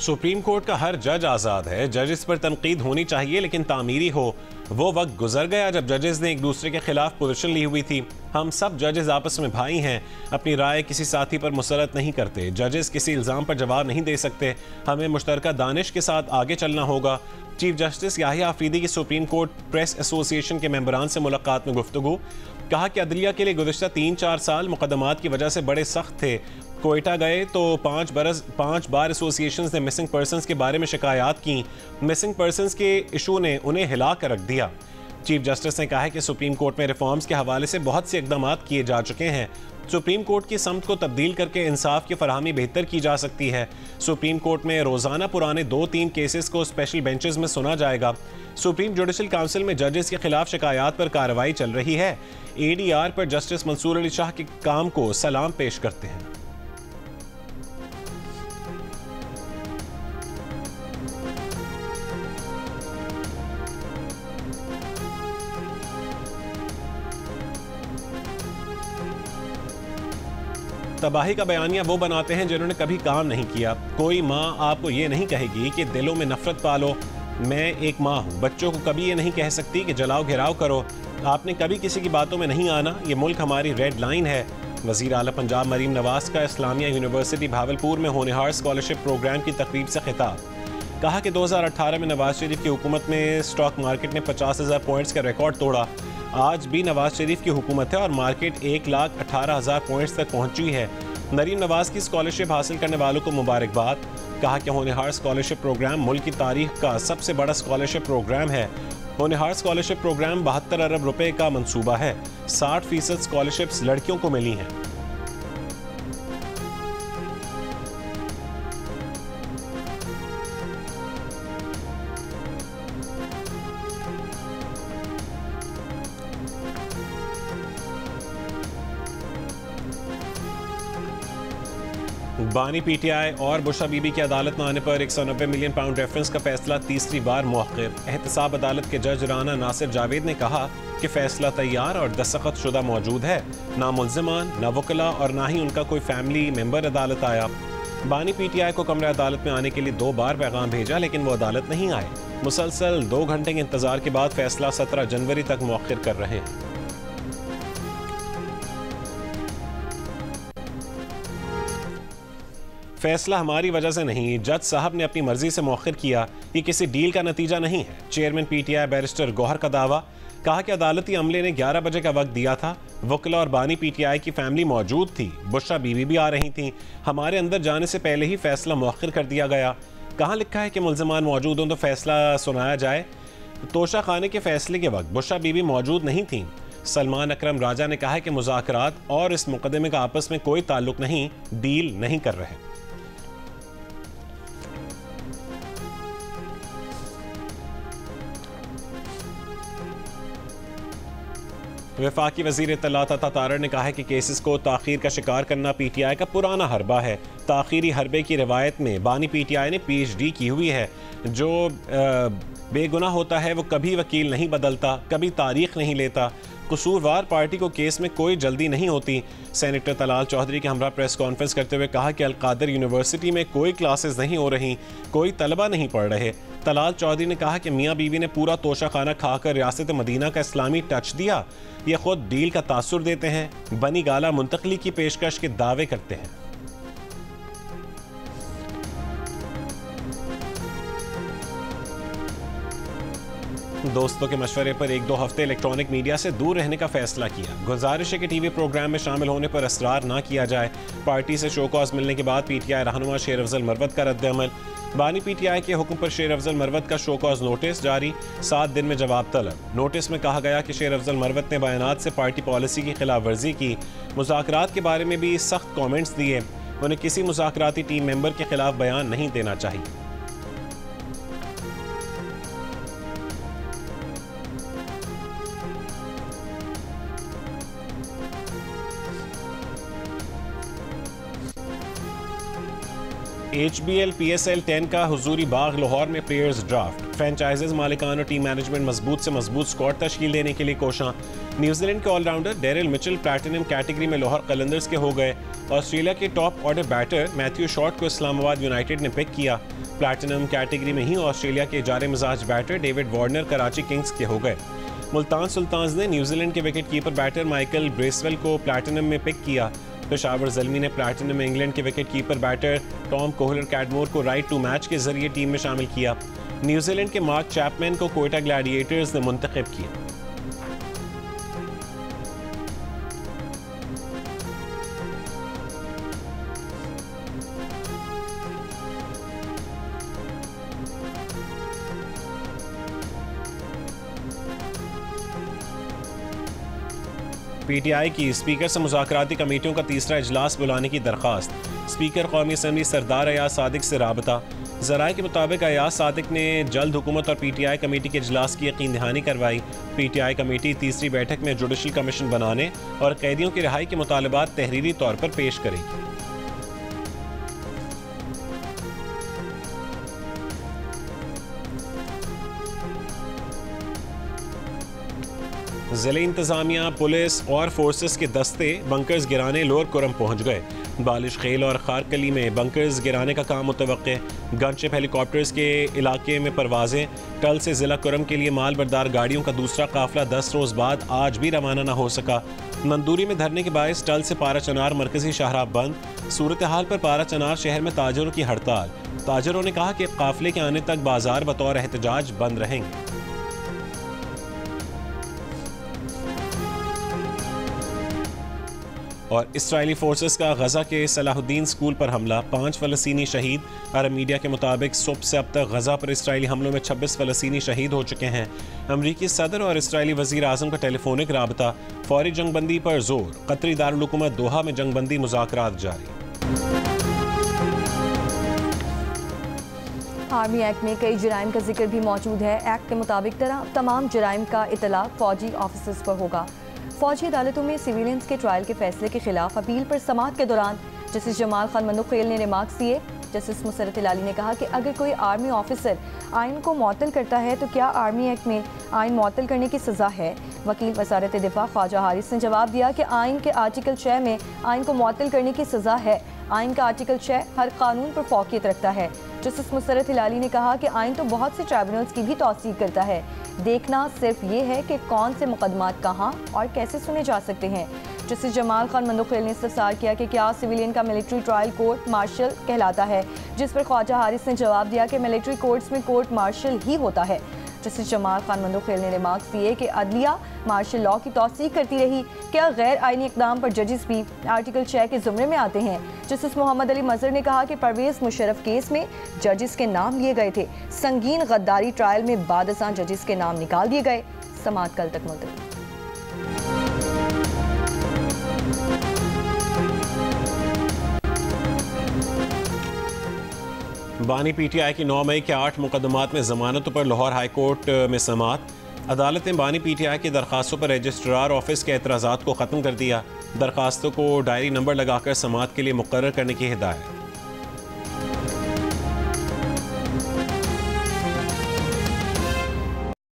Supreme court का हर जज आज़ाद है। जजेस पर तनकीद होनी चाहिए लेकिन तामीरी हो। वो वक्त गुजर गया जब जजेस ने एक दूसरे के खिलाफ पोजीशन ली हुई थी। हम सब जजेस आपस में भाई हैं, अपनी राय किसी साथी पर मुसलत नहीं करते। जजेस किसी इल्ज़ाम पर जवाब नहीं दे सकते। हमें मुश्तरका दानिश के साथ आगे चलना होगा। चीफ जस्टिस याहिया आफरीदी की सुप्रीम कोर्ट प्रेस एसोसिएशन के मेंबरान से मुलाकात में गुफ्तगू। कहा कि अदलिया के लिए गुज़िश्ता 3-4 साल मुकदमात की वजह से बड़े सख्त थे। कोयटा गए तो 5 बार एसोसिएशन ने मिसिंग पर्सनस के बारे में शिकायत की। मिसिंग पर्सनस के इशू ने उन्हें हिला कर रख दिया। चीफ जस्टिस ने कहा है कि सुप्रीम कोर्ट में रिफॉर्म्स के हवाले से बहुत से इकदाम किए जा चुके हैं। सुप्रीम कोर्ट की समत को तब्दील करके इंसाफ की फरहमी बेहतर की जा सकती है। सुप्रीम कोर्ट में रोज़ाना पुराने 2-3 केसेस को स्पेशल बेंचेस में सुना जाएगा। सुप्रीम जुडिशल काउंसिल में जजेस के खिलाफ शिकायत पर कार्रवाई चल रही है। ADR पर जस्टिस मंसूर अली शाह के काम को सलाम पेश करते हैं। तबाही का बयानिया वो बनाते हैं जिन्होंने कभी काम नहीं किया। कोई माँ आपको ये नहीं कहेगी कि दिलों में नफरत पालो। मैं एक माँ हूँ, बच्चों को कभी ये नहीं कह सकती कि जलाओ घेराव करो। आपने कभी किसी की बातों में नहीं आना, ये मुल्क हमारी रेड लाइन है। वज़ीर आला पंजाब मरीम नवाज का इस्लामिया यूनिवर्सिटी भावलपुर में होनहार स्कॉलरशिप प्रोग्राम की तकरीब से खिताब। कहा कि 2018 में नवाज शरीफ की हुकूमत में स्टॉक मार्केट ने 50,000 पॉइंट्स का रिकॉर्ड तोड़ा। आज भी नवाज शरीफ की हुकूमत है और मार्केट 1,18,000 पॉइंट्स तक पहुंची है। मरीम नवाज की स्कॉलरशिप हासिल करने वालों को मुबारकबाद। कहा कि होनहार स्कॉलरशिप प्रोग्राम मुल्क की तारीख का सबसे बड़ा स्कॉलरशिप प्रोग्राम है। होनहार स्कॉलरशिप प्रोग्राम 72 अरब रुपए का मंसूबा है। 60% स्कॉलरशिप्स लड़कियों को मिली हैं। बानी PTI और बुशरा बीबी की अदालत में आने पर 190 मिलियन पाउंड रेफरेंस का फैसला तीसरी बार मुअक्किर। एहतसाब अदालत के जज राना नासिर जावेद ने कहा कि फैसला तैयार और दस्तखत शुदा मौजूद है। ना मुल्जिमान, ना वकला और ना ही उनका कोई फैमिली मेंबर अदालत आया। बानी PTI को कमरे अदालत में आने के लिए 2 बार पैगाम भेजा लेकिन वो अदालत नहीं आए। मुसलसल 2 घंटे के इंतजार के बाद फैसला 17 जनवरी तक मुअक्किर कर रहे हैं। फैसला हमारी वजह से नहीं, जज साहब ने अपनी मर्जी से मौखिर किया। ये किसी डील का नतीजा नहीं है। चेयरमैन PTI बैरिस्टर गौहर का दावा। कहा कि अदालती अमले ने 11 बजे का वक्त दिया था। वकला और बानी PTI की फैमिली मौजूद थी। बुशरा बीवी भी आ रही थी। हमारे अंदर जाने से पहले ही फैसला मौखिर कर दिया गया। कहाँ लिखा है कि मुल्जिमान मौजूद हों तो फैसला सुनाया जाए। तोशा खाने के फैसले के वक्त बुशरा बीवी मौजूद नहीं थी। सलमान अकरम राजा ने कहा कि मुज़ाकरात और इस मुकदमे का आपस में कोई ताल्लुक नहीं, डील नहीं कर रहे। वफाकी वज़ीर इत्तलात अता तारड़ ने कहा है कि केसेस को ताख़ीर का शिकार करना PTI का पुराना हरबा है। ताख़ीरी हरबे की रिवायत में बानी PTI ने PhD की हुई है। जो बेगुनाह होता है वो कभी वकील नहीं बदलता, कभी तारीख नहीं लेता। कसूरवार पार्टी को केस में कोई जल्दी नहीं होती। सेनेटर तलाल चौधरी के हमरा प्रेस कॉन्फ्रेंस करते हुए कहा कि अलकादर यूनिवर्सिटी में कोई क्लासेस नहीं हो रही, कोई तलबा नहीं पढ़ रहे। तलाल चौधरी ने कहा कि मियाँ बीवी ने पूरा तोशा खाना खाकर रियासत मदीना का इस्लामी टच दिया। ये खुद डील का तासुर देते हैं, बनी गाला मुंतकली की पेशकश के दावे करते हैं। दोस्तों के मशवरे पर 1-2 हफ्ते इलेक्ट्रॉनिक मीडिया से दूर रहने का फैसला किया। गुजारिश है कि TV प्रोग्राम में शामिल होने पर असरार ना किया जाए। पार्टी से शो कॉज मिलने के बाद PTI रहनुमा शेर अफजल मरवत का रद्द-ए-अमल। बानी PTI के हुक्म पर शेर अफजल मरवत का शो कॉज नोटिस जारी, 7 दिन में जवाब तलब। नोटिस में कहा गया कि शेर अफजल मरवत ने बयानात से पार्टी पॉलिसी की खिलाफ वर्जी की। मुज़ाकरात के बारे में भी सख्त कॉमेंट्स दिए। उन्हें किसी मुज़ाकराती टीम मेंबर के खिलाफ बयान नहीं देना चाहिए। HBL PSL 10 का हुजूरी बाग लाहौर में प्लेयर्स ड्राफ्ट। फ्रेंचाइजेज मालिकान और टीम मैनेजमेंट मजबूत से मजबूत स्क्वाड तश्कील देने के लिए कोशां। न्यूजीलैंड के all rounder Daryl Mitchell platinum category में लाहौर कलंदर्स के हो गए। ऑस्ट्रेलिया के top order batter Matthew Short को इस्लामाबाद यूनाइटेड ने पिक किया। प्लैटिनम कैटेगरी में ही ऑस्ट्रेलिया के जारे मिजाज batter David Warner Karachi Kings के हो गए। मुल्तान सुल्तान्स ने न्यूजीलैंड के wicket keeper batter Michael Bracewell को प्लैटिनम में पिक किया। पेशावर ज़ल्मी ने प्लैटिनम में इंग्लैंड के wicket keeper batter Tom Kohler Cadmore को राइट टू मैच के जरिए टीम में शामिल किया। न्यूजीलैंड के मार्क चैपमैन को कोयटा ग्लैडिएटर्स ने मुंतखब किया। PTI की स्पीकर से मुज़ाकराती कमेटियों का तीसरा इजलास बुलाने की दरख्वास्त। स्पीकर कौमी असम्बली सरदार अयाज सादिक से राबता। ज़राए के मुताबिक अयाज सादिक ने जल्द हुकूमत और PTI कमेटी के इजलास की यकीन दहानी करवाई। PTI कमेटी तीसरी बैठक में जुडिशल कमीशन बनाने और कैदियों की रिहाई के मुतालबात तहरीरी तौर पर पेश करेगी। ज़िले इंतज़ामिया, पुलिस और फोर्सेस के दस्ते बंकर्स गिराने लोअर कुरम पहुँच गए। बालिश खेल और खारकली में बंकर्स गिराने का काम मुतवक्के। गनशिप हेलीकॉप्टर्स के इलाके में परवाजें। टल से ज़िला कुरम के लिए माल बरदार गाड़ियों का दूसरा काफिला 10 रोज़ बाद आज भी रवाना न हो सका। मंदूरी में धरने के बायस टल से पारा चनार मरकजी शाहराह बंद। सूरत हाल पर पारा चनार शहर में ताजरों की हड़ताल। ताजरों ने कहा कि काफिले के आने तक बाजार बतौर एहतजाज बंद रहेंगे। और इसराइली फोर्सेस का गजा के सलाहुद्दीन स्कूल पर हमला, 5 फ़लस्तीनी शहीद। अरब मीडिया के मुताबिक सुबह से अब तक गजा पर इसराइली हमलों में 26 फ़लस्तीनी शहीद हो चुके हैं। अमरीकी सदर और इसराइली वज़ीर आज़म का टेलीफोनिक राबता। फौरी जंगबंदी पर जोर। कतरी दारुल हुकूमत दोहा में जंगबंदी मुज़ाकरात जारी। आर्मी एक्ट में कई जराइम का जिक्र भी मौजूद है। एक्ट के मुताबिक तमाम जराइम का इतला फौजी ऑफिसर्स पर होगा। फौजी अदालतों में सिविलियंस के ट्रायल के फैसले के खिलाफ अपील पर समाअत के दौरान जस्टिस जमाल खान मंदोखेल ने रिमार्क्स दिए। जस्टिस मुसरत इलाली ने कहा कि अगर कोई आर्मी ऑफिसर आइन को मुअत्तल करता है तो क्या आर्मी एक्ट में आइन मुअत्तल करने की सज़ा है। वकील वज़ारत दिफा ख्वाजा हारिस ने जवाब दिया कि आइन के आर्टिकल 6 में आइन को मुअत्तल करने की सज़ा है। आइन का आर्टिकल 6 हर कानून पर फौकियत रखता है। जस्टिस मुसरत हिलाली ने कहा कि आइन तो बहुत से ट्राइब्यूनल्स की भी तौसीक करता है, देखना सिर्फ ये है कि कौन से मुकदमात कहाँ और कैसे सुने जा सकते हैं। जस्टिस जमाल खान मंदोखेल ने इस्तफसार किया कि क्या सिविलियन का मिलिट्री ट्रायल कोर्ट मार्शल कहलाता है, जिस पर ख्वाजा हारिस ने जवाब दिया कि मिलिट्री कोर्ट्स में कोर्ट मार्शल ही होता है। जस्टिस जमाल खान मंदोखेल ने रिमार्क्स दिए कि अदलिया मार्शल लॉ की तौसीक करती रही, क्या गैर आइनी इक़दाम पर जजेस भी आर्टिकल 6 के ज़ुमरे में आते हैं। जस्टिस मोहम्मद अली मज़हर ने कहा कि परवेज़ मुशर्रफ केस में जजेस के नाम लिए गए थे। संगीन गद्दारी ट्रायल में बादशाह जजेस के नाम निकाल दिए गए। समाअत कल तक मुलतवी। बानी PTI की 9 मई के 8 मुकदमात में ज़मानतों पर लाहौर हाई कोर्ट में समाअत। अदालत ने बानी PTI की दरखास्तों पर रजिस्ट्रार ऑफिस के एतराज़ात को ख़त्म कर दिया। दरखास्तों को डायरी नंबर लगाकर समाअत के लिए मुकर्रर करने की हिदायत।